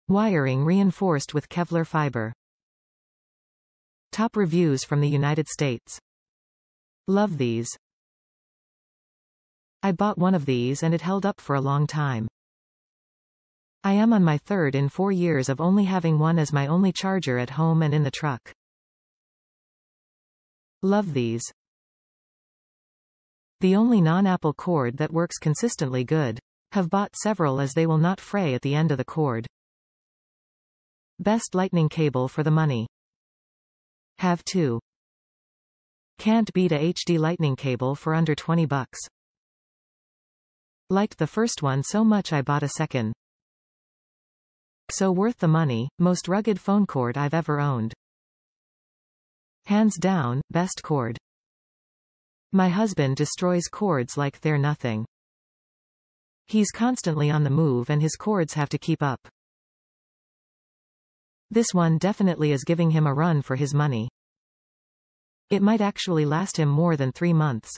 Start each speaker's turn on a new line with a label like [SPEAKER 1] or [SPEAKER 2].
[SPEAKER 1] Wiring reinforced with Kevlar fiber. Top reviews from the United States. Love these. I bought one of these and it held up for a long time. I am on my third in 4 years of only having one as my only charger at home and in the truck. Love these. The only non-Apple cord that works consistently good. Have bought several as they will not fray at the end of the cord. Best lightning cable for the money. Have two. Can't beat a HD lightning cable for under $20. Liked the first one so much I bought a second. So worth the money, most rugged phone cord I've ever owned. Hands down, best cord. My husband destroys cords like they're nothing. He's constantly on the move and his cords have to keep up. This one definitely is giving him a run for his money. It might actually last him more than 3 months.